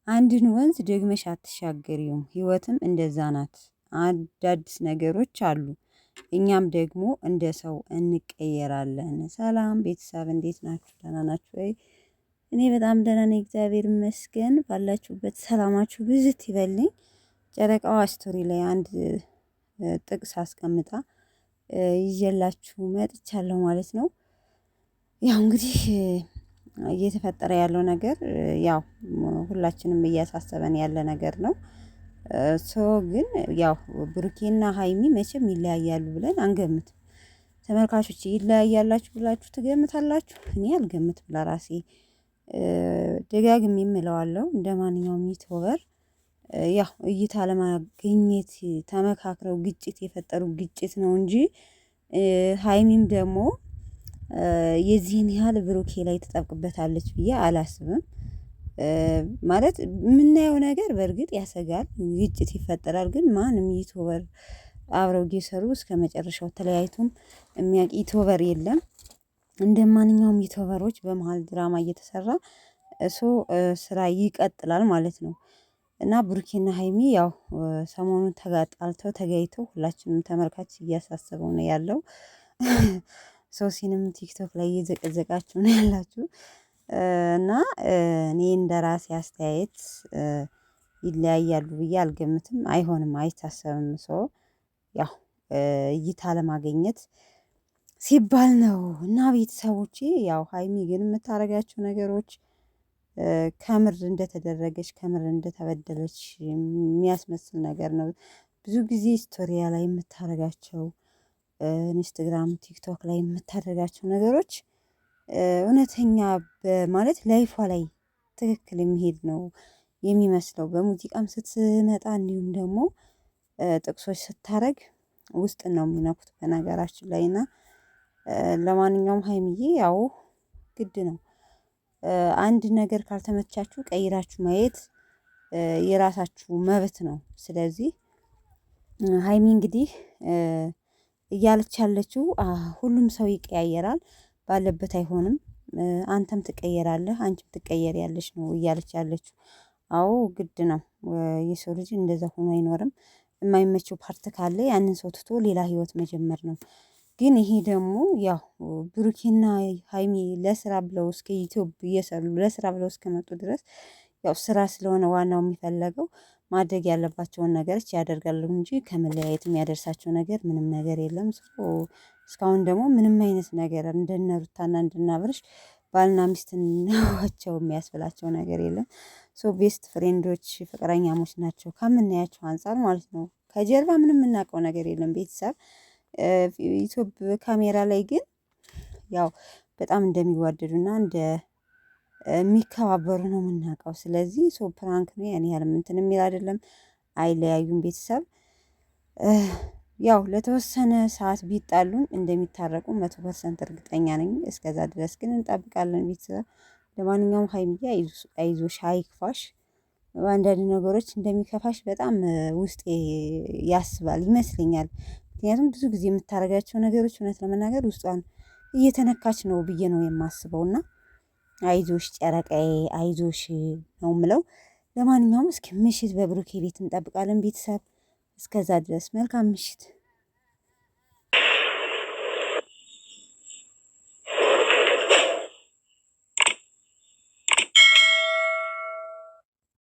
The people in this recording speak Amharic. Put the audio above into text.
አንድን ወንዝ ደግመሽ አትሻገሪውም ህይወትም እንደዛ ናት። አዳዲስ ነገሮች አሉ። እኛም ደግሞ እንደ ሰው እንቀየራለን። ሰላም ቤተሰብ እንዴት ናችሁ? ደህና ናችሁ ወይ? እኔ በጣም ደህና ነኝ እግዚአብሔር ይመስገን። ባላችሁበት ሰላማችሁ ብዝት ይበልኝ። ጨረቃዋ ስቶሪ ላይ አንድ ጥቅስ አስቀምጣ ይዤላችሁ መጥቻለሁ ማለት ነው። ያው እንግዲህ እየተፈጠረ ያለው ነገር ያው ሁላችንም እያሳሰበን ያለ ነገር ነው። ሶ ግን ያው ብሩኬና ሀይሚ መቼም ይለያያሉ ብለን አንገምትም። ተመልካቾች ይለያያላችሁ ብላችሁ ትገምታላችሁ? እኔ አልገምትም ለራሴ። ደጋግሜ እምለዋለሁ እንደማንኛውም ዩቲዩበር ያው እይታ ለማግኘት ተመካክረው ግጭት የፈጠሩ ግጭት ነው እንጂ ሀይሚም ደግሞ የዚህን ያህል ብሩኬ ላይ ትጠብቅበታለች ብዬ አላስብም። ማለት የምናየው ነገር በእርግጥ ያሰጋል፣ ግጭት ይፈጠራል። ግን ማንም ዩቲዩበር አብረው እየሰሩ እስከመጨረሻው ተለያይቶም የሚያውቅ ዩቲዩበር የለም። እንደማንኛውም ዩቲዩበሮች በመሃል ድራማ እየተሰራ ስራ ይቀጥላል ማለት ነው። እና ብሩኬና ሀይሚ ያው ሰሞኑን ተጋጣልተው ተጋይተው ሁላችንም ተመልካች እያሳሰበው ነው ያለው። ሶሲንም ቲክቶክ ላይ እየዘቀዘቃችሁ ነው ያላችሁ። እና እኔ እንደራሴ አስተያየት ይለያያሉ ብዬ አልገምትም። አይሆንም፣ አይታሰብም። ያው እይታ ለማግኘት ሲባል ነው። እና ቤተሰቦቼ ያው ሀይሚ ግን የምታደርጋቸው ነገሮች ከምር እንደተደረገች ከምር እንደተበደለች የሚያስመስል ነገር ነው። ብዙ ጊዜ ስቶሪያ ላይ የምታደርጋቸው ኢንስታግራም፣ ቲክቶክ ላይ የምታደርጋቸው ነገሮች እውነተኛ ማለት ላይፏ ላይ ትክክል የሚሄድ ነው የሚመስለው። በሙዚቃም ስትመጣ እንዲሁም ደግሞ ጥቅሶች ስታረግ ውስጥን ነው የሚነኩት በነገራችን ላይ። እና ለማንኛውም ሀይሚዬ ያው ግድ ነው አንድ ነገር ካልተመቻችሁ ቀይራችሁ ማየት የራሳችሁ መብት ነው። ስለዚህ ሀይሚ እንግዲህ እያለች ያለችው ሁሉም ሰው ይቀያየራል፣ ባለበት አይሆንም፣ አንተም ትቀየራለህ፣ አንቺም ትቀየሪያለሽ ነው እያለች ያለችው። አዎ ግድ ነው። የሰው ልጅ እንደዛ ሆኖ አይኖርም። የማይመቸው ፓርት ካለ ያንን ሰው ትቶ ሌላ ህይወት መጀመር ነው። ግን ይሄ ደግሞ ያው ብሩኬና ሀይሚ ለስራ ብለው እስከ ዩቲዩብ እየሰሩ ለስራ ብለው እስከመጡ ድረስ ያው ስራ ስለሆነ ዋናው የሚፈለገው ማድረግ ያለባቸውን ነገሮች ያደርጋሉ እንጂ ከመለያየት የሚያደርሳቸው ነገር ምንም ነገር የለም። እስካሁን ደግሞ ምንም አይነት ነገር እንደነ ሩታና እንደነ አብርሽ ባልና ሚስት ናቸው የሚያስብላቸው ነገር የለም። ቤስት ፍሬንዶች ፍቅረኛሞች ናቸው ከምናያቸው አንፃር ማለት ነው። ከጀርባ ምንም የምናውቀው ነገር የለም ቤተሰብ። ዩቲዩብ ካሜራ ላይ ግን ያው በጣም እንደሚዋደዱና እንደሚከባበሩ ነው የምናውቀው። ስለዚህ ፕራንክ ነው ያን ያህል እንትን የሚል አይደለም። አይለያዩም ቤተሰብ። ያው ለተወሰነ ሰዓት ቢጣሉም እንደሚታረቁ 100% እርግጠኛ ነኝ። እስከዛ ድረስ ግን እንጠብቃለን ቤተሰብ። ለማንኛውም ሀይሚዬ አይዞሽ፣ አይክፋሽ። አንዳንድ ነገሮች እንደሚከፋሽ በጣም ውስጤ ያስባል ይመስለኛል። ምክንያቱም ብዙ ጊዜ የምታደርጋቸው ነገሮች እውነት ለመናገር ውስጧን እየተነካች ነው ብዬ ነው የማስበው። እና አይዞሽ ጨረቃዬ አይዞሽ ነው የምለው። ለማንኛውም እስኪ ምሽት በብሩኬ ቤት እንጠብቃለን ቤተሰብ። እስከዛ ድረስ መልካም ምሽት።